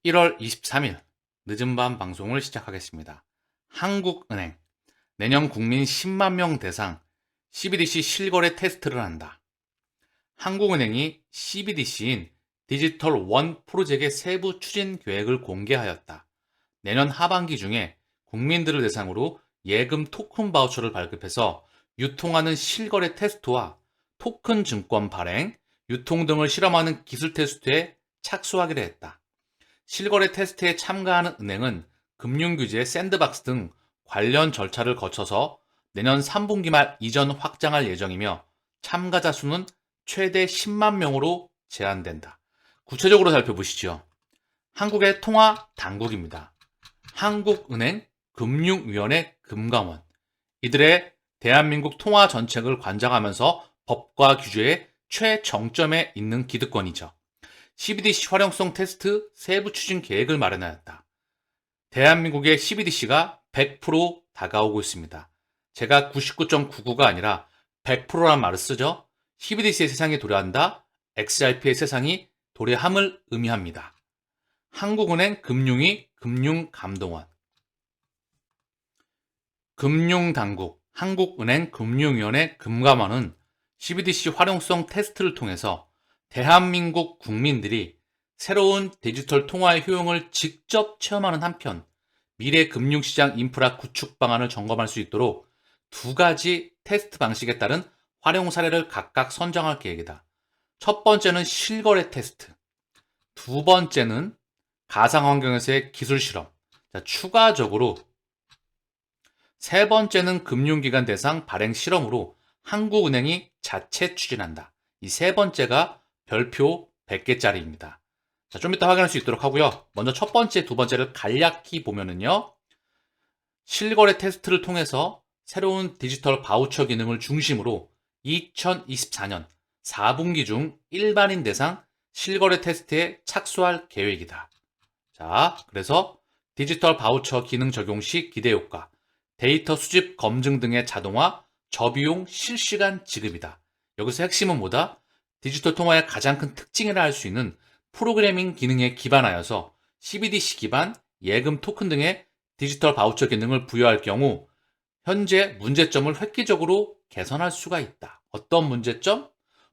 1월 23일 늦은 밤 방송을 시작하겠습니다. 한국은행 내년 국민 10만 명 대상 CBDC 실거래 테스트를 한다. 한국은행이 CBDC인 디지털 원 프로젝트의 세부 추진 계획을 공개하였다. 내년 하반기 중에 국민들을 대상으로 예금 토큰 바우처를 발급해서 유통하는 실거래 테스트와 토큰 증권 발행, 유통 등을 실험하는 기술 테스트에 착수하기로 했다. 실거래 테스트에 참가하는 은행은 금융규제 샌드박스 등 관련 절차를 거쳐서 내년 3분기 말 이전 확장할 예정이며 참가자 수는 최대 10만 명으로 제한된다. 구체적으로 살펴보시죠. 한국의 통화 당국입니다. 한국은행, 금융위원회, 금감원. 이들의 대한민국 통화 정책을 관장하면서 법과 규제의 최정점에 있는 기득권이죠. CBDC 활용성 테스트 세부 추진 계획을 마련하였다. 대한민국의 CBDC가 100% 다가오고 있습니다. 제가 99.99가 아니라 100%란 말을 쓰죠. CBDC의 세상이 도래한다. XRP의 세상이 도래함을 의미합니다. 한국은행 금융위 금융감독원, 금융당국, 한국은행 금융위원회 금감원은 CBDC 활용성 테스트를 통해서 대한민국 국민들이 새로운 디지털 통화의 효용을 직접 체험하는 한편 미래 금융시장 인프라 구축 방안을 점검할 수 있도록 두 가지 테스트 방식에 따른 활용 사례를 각각 선정할 계획이다. 첫 번째는 실거래 테스트, 두 번째는 가상환경에서의 기술 실험, 추가적으로 세 번째는 금융기관 대상 발행 실험으로 한국은행이 자체 추진한다. 이 세 번째가 별표 100개짜리입니다. 자, 좀 이따 확인할 수 있도록 하고요. 먼저 첫 번째, 두 번째를 간략히 보면은요. 실거래 테스트를 통해서 새로운 디지털 바우처 기능을 중심으로 2024년 4분기 중 일반인 대상 실거래 테스트에 착수할 계획이다. 자, 그래서 디지털 바우처 기능 적용 시 기대 효과, 데이터 수집 검증 등의 자동화, 저비용 실시간 지급이다. 여기서 핵심은 뭐다? 디지털 통화의 가장 큰 특징이라 할 수 있는 프로그래밍 기능에 기반하여서 CBDC 기반 예금 토큰 등의 디지털 바우처 기능을 부여할 경우 현재 문제점을 획기적으로 개선할 수가 있다. 어떤 문제점?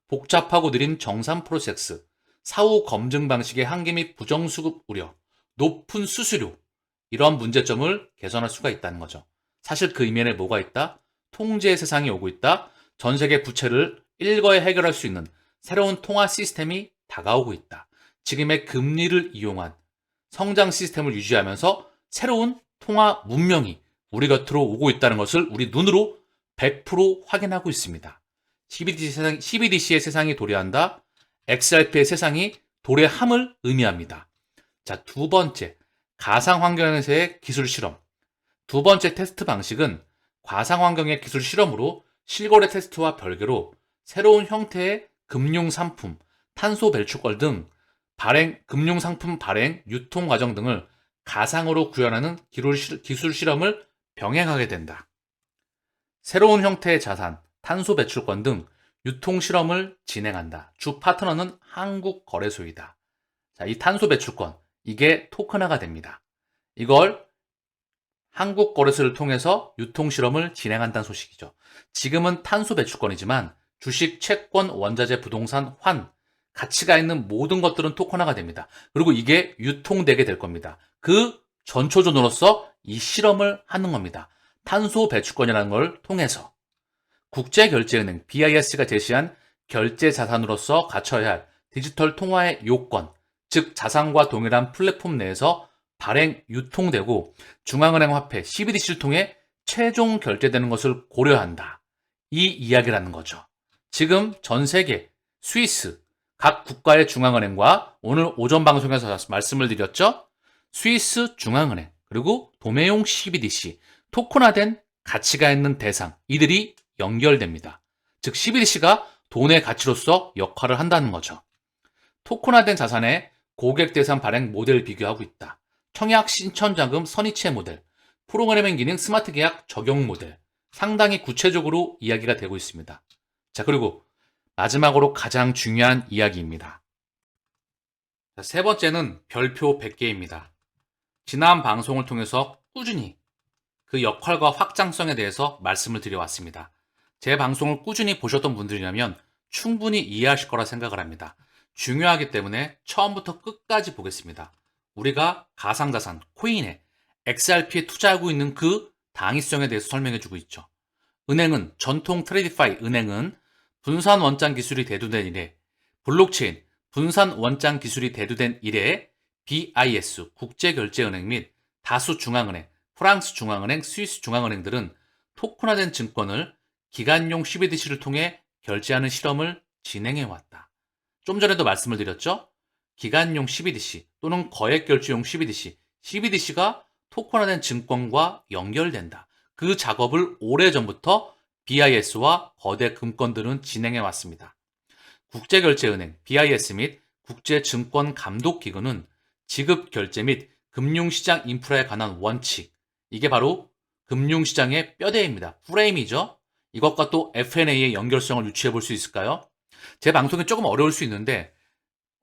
복잡하고 느린 정산 프로세스, 사후 검증 방식의 한계 및 부정수급 우려, 높은 수수료, 이런 문제점을 개선할 수가 있다는 거죠. 사실 그 이면에 뭐가 있다? 통제의 세상이 오고 있다. 전 세계 부채를 일거에 해결할 수 있는 새로운 통화 시스템이 다가오고 있다. 지금의 금리를 이용한 성장 시스템을 유지하면서 새로운 통화 문명이 우리 곁으로 오고 있다는 것을 우리 눈으로 100% 확인하고 있습니다. CBDC의 세상이 도래한다. XRP의 세상이 도래함을 의미합니다. 자, 두 번째, 가상환경에서의 기술 실험. 두 번째 테스트 방식은 가상환경의 기술 실험으로 실거래 테스트와 별개로 새로운 형태의 금융상품, 탄소 배출권 등 금융상품 발행, 유통 과정 등을 가상으로 구현하는 기술 실험을 병행하게 된다. 새로운 형태의 자산, 탄소 배출권 등 유통 실험을 진행한다. 주 파트너는 한국거래소이다. 자, 이 탄소 배출권, 이게 토큰화가 됩니다. 이걸 한국거래소를 통해서 유통 실험을 진행한다는 소식이죠. 지금은 탄소 배출권이지만 주식, 채권, 원자재, 부동산, 환, 가치가 있는 모든 것들은 토큰화가 됩니다. 그리고 이게 유통되게 될 겁니다. 그 전초전으로서 이 실험을 하는 겁니다. 탄소 배출권이라는 걸 통해서 국제결제은행 BIS가 제시한 결제 자산으로서 갖춰야 할 디지털 통화의 요건, 즉 자산과 동일한 플랫폼 내에서 발행, 유통되고 중앙은행 화폐 CBDC를 통해 최종 결제되는 것을 고려한다. 이 이야기라는 거죠. 지금 전 세계, 스위스, 각 국가의 중앙은행과 오늘 오전 방송에서 말씀을 드렸죠. 스위스 중앙은행, 그리고 도매용 CBDC, 토큰화된 가치가 있는 대상, 이들이 연결됩니다. 즉 CBDC가 돈의 가치로서 역할을 한다는 거죠. 토큰화된 자산의 고객 대상 발행 모델을 비교하고 있다. 청약 신청자금 선이체 모델, 프로그래밍 기능 스마트 계약 적용 모델, 상당히 구체적으로 이야기가 되고 있습니다. 자, 그리고 마지막으로 가장 중요한 이야기입니다. 자, 세 번째는 별표 100개입니다. 지난 방송을 통해서 꾸준히 그 역할과 확장성에 대해서 말씀을 드려왔습니다. 제 방송을 꾸준히 보셨던 분들이라면 충분히 이해하실 거라 생각을 합니다. 중요하기 때문에 처음부터 끝까지 보겠습니다. 우리가 가상자산, 코인에 XRP에 투자하고 있는 그 당위성에 대해서 설명해주고 있죠. 은행은 전통 트레이디파이 은행은 분산 원장 기술이 대두된 이래 블록체인 분산 원장 기술이 대두된 이래 BIS 국제결제은행 및 다수 중앙은행, 프랑스 중앙은행, 스위스 중앙은행들은 토큰화된 증권을 기간용 CBDC를 통해 결제하는 실험을 진행해 왔다. 좀 전에도 말씀을 드렸죠? 기간용 CBDC 또는 거액결제용 CBDC, CBDC가 토큰화된 증권과 연결된다. 그 작업을 오래전부터 BIS와 거대 금권들은 진행해 왔습니다. 국제결제은행 BIS 및 국제증권감독기구는 지급결제 및 금융시장 인프라에 관한 원칙, 이게 바로 금융시장의 뼈대입니다. 프레임이죠. 이것과 또 FNA의 연결성을 유추해 볼 수 있을까요? 제 방송이 조금 어려울 수 있는데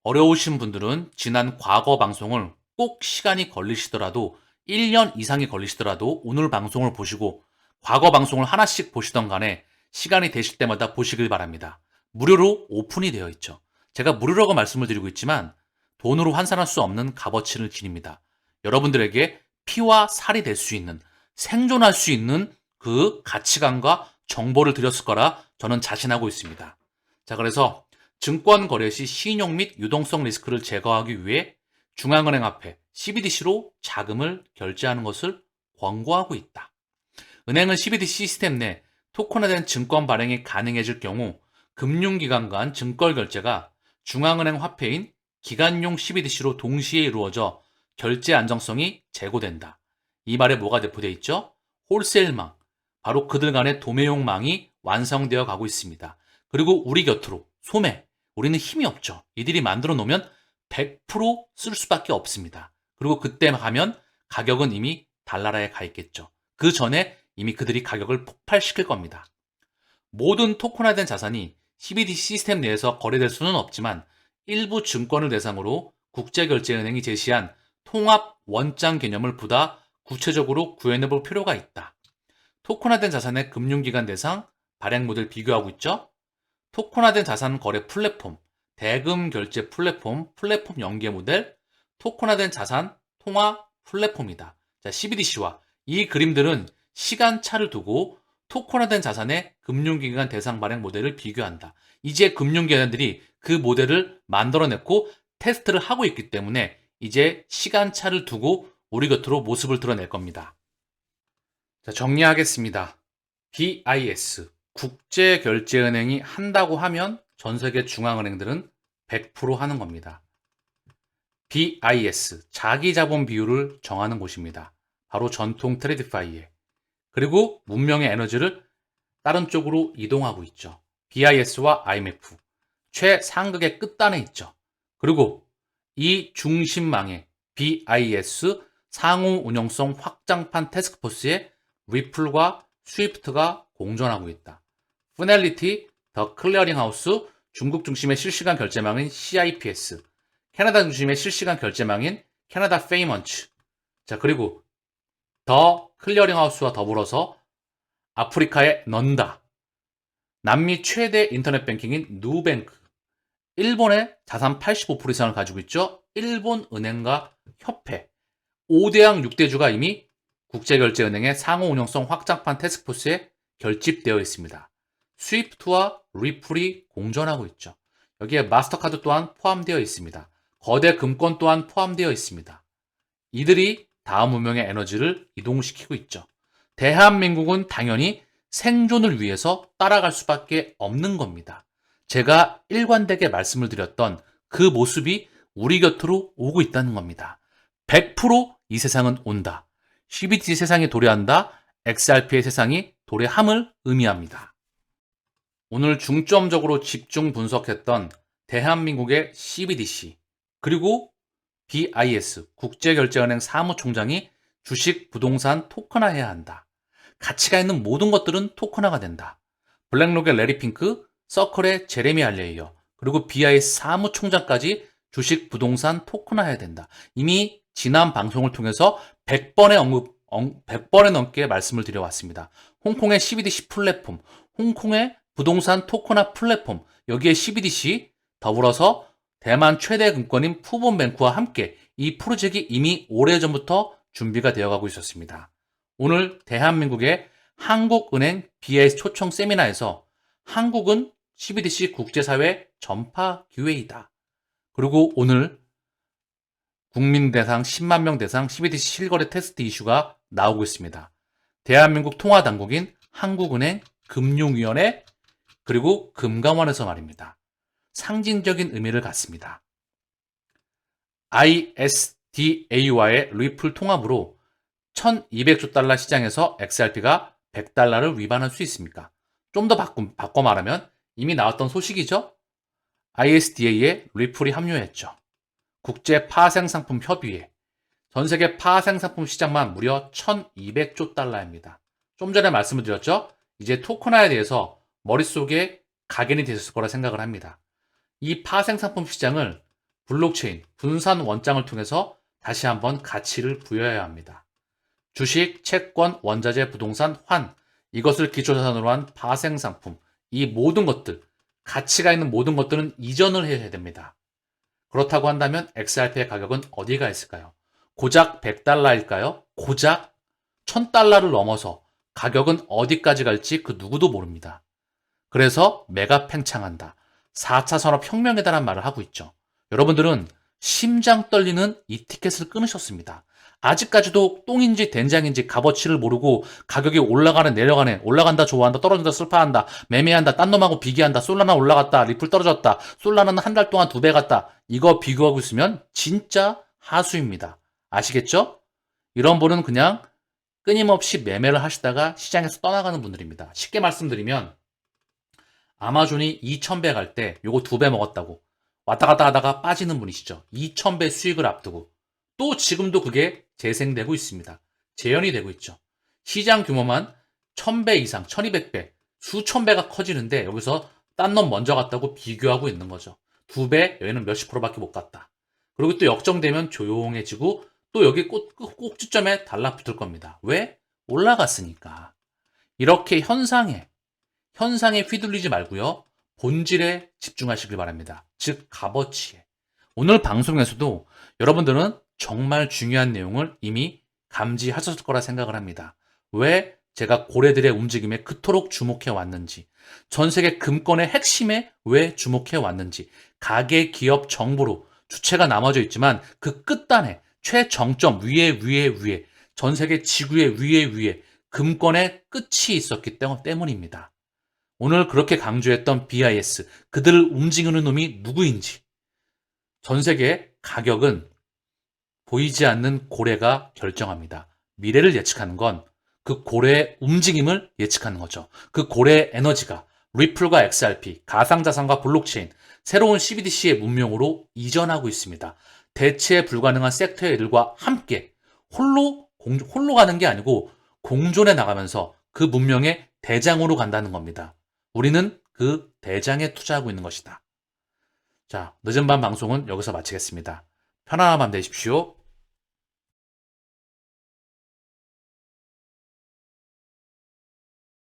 어려우신 분들은 지난 과거 방송을 꼭 시간이 걸리시더라도 1년 이상이 걸리시더라도 오늘 방송을 보시고 과거 방송을 하나씩 보시던 간에 시간이 되실 때마다 보시길 바랍니다. 무료로 오픈이 되어 있죠. 제가 무료라고 말씀을 드리고 있지만 돈으로 환산할 수 없는 값어치를 지닙니다. 여러분들에게 피와 살이 될 수 있는 생존할 수 있는 그 가치관과 정보를 드렸을 거라 저는 자신하고 있습니다. 자, 그래서 증권 거래 시 신용 및 유동성 리스크를 제거하기 위해 중앙은행 앞에 CBDC로 자금을 결제하는 것을 권고하고 있다. 은행은 CBDC 시스템 내 토큰화된 증권 발행이 가능해질 경우 금융기관 간 증권 결제가 중앙은행 화폐인 기간용 CBDC로 동시에 이루어져 결제 안정성이 제고된다. 이 말에 뭐가 내포되어 있죠? 홀세일망, 바로 그들 간의 도매용망이 완성되어 가고 있습니다. 그리고 우리 곁으로 소매, 우리는 힘이 없죠. 이들이 만들어 놓으면 100% 쓸 수밖에 없습니다. 그리고 그때 가면 가격은 이미 달나라에 가 있겠죠. 그 전에 이미 그들이 가격을 폭발시킬 겁니다. 모든 토큰화된 자산이 CBDC 시스템 내에서 거래될 수는 없지만 일부 증권을 대상으로 국제결제은행이 제시한 통합 원장 개념을 보다 구체적으로 구현해 볼 필요가 있다. 토큰화된 자산의 금융기관 대상 발행 모델 비교하고 있죠? 토큰화된 자산 거래 플랫폼, 대금 결제 플랫폼, 플랫폼 연계 모델, 토큰화된 자산 통화 플랫폼이다. 자, CBDC와 이 그림들은 시간차를 두고 토큰화된 자산의 금융기관 대상 발행 모델을 비교한다. 이제 금융기관들이 그 모델을 만들어냈고 테스트를 하고 있기 때문에 이제 시간차를 두고 우리 곁으로 모습을 드러낼 겁니다. 자, 정리하겠습니다. BIS, 국제결제은행이 한다고 하면 전 세계 중앙은행들은 100% 하는 겁니다. BIS, 자기자본 비율을 정하는 곳입니다. 바로 전통 트레이디파이에. 그리고 문명의 에너지를 다른 쪽으로 이동하고 있죠. BIS와 IMF, 최상극의 끝단에 있죠. 그리고 이 중심망에 BIS 상호 운영성 확장판 태스크포스에 리플과 스위프트가 공존하고 있다. 피넬리티, 더 클리어링하우스, 중국 중심의 실시간 결제망인 CIPS, 캐나다 중심의 실시간 결제망인 캐나다 페이먼츠. 자, 그리고 더 클리어링하우스와 더불어서 아프리카의 넌다, 남미 최대 인터넷 뱅킹인 누뱅크, 일본의 자산 85% 이상을 가지고 있죠. 일본은행과 협회, 5대양 6대주가 이미 국제결제은행의 상호 운영성 확장판 태스크포스에 결집되어 있습니다. 스위프트와 리플이 공존하고 있죠. 여기에 마스터카드 또한 포함되어 있습니다. 거대 금권 또한 포함되어 있습니다. 이들이 다음 운명의 에너지를 이동시키고 있죠. 대한민국은 당연히 생존을 위해서 따라갈 수밖에 없는 겁니다. 제가 일관되게 말씀을 드렸던 그 모습이 우리 곁으로 오고 있다는 겁니다. 100%이 세상은 온다. CBDC 세상이 도래한다. XRP의 세상이 도래함을 의미합니다. 오늘 중점적으로 집중 분석했던 대한민국의 CBDC 그리고 BIS 국제결제은행 사무총장이 주식, 부동산 토큰화해야 한다. 가치가 있는 모든 것들은 토큰화가 된다. 블랙록의 레리 핑크, 서클의 제레미 알레이어, 그리고 BIS 사무총장까지 주식, 부동산 토큰화해야 된다. 이미 지난 방송을 통해서 100번에 넘게 말씀을 드려왔습니다. 홍콩의 CBDC 플랫폼, 홍콩의 부동산 토큰화 플랫폼, 여기에 CBDC 더불어서 대만 최대 금권인 푸본뱅크와 함께 이 프로젝트가 이미 오래전부터 준비가 되어가고 있었습니다. 오늘 대한민국의 한국은행 BIS 초청 세미나에서 한국은 CBDC 국제사회 전파 기회이다. 그리고 오늘 국민 대상 10만 명 대상 CBDC 실거래 테스트 이슈가 나오고 있습니다. 대한민국 통화당국인 한국은행 금융위원회 그리고 금감원에서 말입니다. 상징적인 의미를 갖습니다. ISDA와의 리플 통합으로 1200조 달러 시장에서 XRP가 100달러를 위반할 수 있습니까? 좀 더 바꿔 말하면 이미 나왔던 소식이죠? ISDA에 리플이 합류했죠. 국제 파생상품 협의회. 전 세계 파생상품 시장만 무려 1200조 달러입니다. 좀 전에 말씀을 드렸죠? 이제 토큰화에 대해서 머릿속에 각인이 되셨을 거라 생각을 합니다. 이 파생상품 시장을 블록체인, 분산 원장을 통해서 다시 한번 가치를 부여해야 합니다. 주식, 채권, 원자재, 부동산, 환, 이것을 기초자산으로 한 파생상품, 이 모든 것들, 가치가 있는 모든 것들은 이전을 해야 됩니다. 그렇다고 한다면 XRP의 가격은 어디가 있을까요? 고작 100달러일까요? 고작 1000달러를 넘어서 가격은 어디까지 갈지 그 누구도 모릅니다. 그래서 메가 팽창한다. 4차 산업혁명이다라는 말을 하고 있죠. 여러분들은 심장 떨리는 이 티켓을 끊으셨습니다. 아직까지도 똥인지 된장인지 값어치를 모르고 가격이 올라가는 내려가는 올라간다 좋아한다 떨어진다 슬퍼한다 매매한다 딴 놈하고 비교한다 솔라나 올라갔다 리플 떨어졌다 솔라나는 한 달 동안 2배 갔다 이거 비교하고 있으면 진짜 하수입니다. 아시겠죠? 이런 분은 그냥 끊임없이 매매를 하시다가 시장에서 떠나가는 분들입니다. 쉽게 말씀드리면 아마존이 2000배 갈 때 요거 2배 먹었다고 왔다 갔다 하다가 빠지는 분이시죠. 2000배 수익을 앞두고 또 지금도 그게 재생되고 있습니다. 재현이 되고 있죠. 시장 규모만 1000배 이상, 1200배, 수천 배가 커지는데 여기서 딴 놈 먼저 갔다고 비교하고 있는 거죠. 2배, 여기는 몇십 프로밖에 못 갔다. 그리고 또 역정되면 조용해지고 또 여기 꼭지점에 달라붙을 겁니다. 왜? 올라갔으니까. 이렇게 현상에 휘둘리지 말고요. 본질에 집중하시길 바랍니다. 즉 값어치에. 오늘 방송에서도 여러분들은 정말 중요한 내용을 이미 감지하셨을 거라 생각을 합니다. 왜 제가 고래들의 움직임에 그토록 주목해 왔는지, 전 세계 금권의 핵심에 왜 주목해 왔는지, 가계, 기업, 정부로 주체가 나눠져 있지만 그 끝단에 최정점 위에 전 세계 지구의 위에 금권의 끝이 있었기 때문입니다. 오늘 그렇게 강조했던 BIS, 그들을 움직이는 놈이 누구인지, 전 세계 가격은 보이지 않는 고래가 결정합니다. 미래를 예측하는 건 그 고래의 움직임을 예측하는 거죠. 그 고래의 에너지가 리플과 XRP, 가상자산과 블록체인, 새로운 CBDC의 문명으로 이전하고 있습니다. 대체 불가능한 섹터의 일과 함께 홀로 가는 게 아니고 공존해 나가면서 그 문명의 대장으로 간다는 겁니다. 우리는 그 대장에 투자하고 있는 것이다. 자, 늦은 밤 방송은 여기서 마치겠습니다. 편안한 밤 되십시오.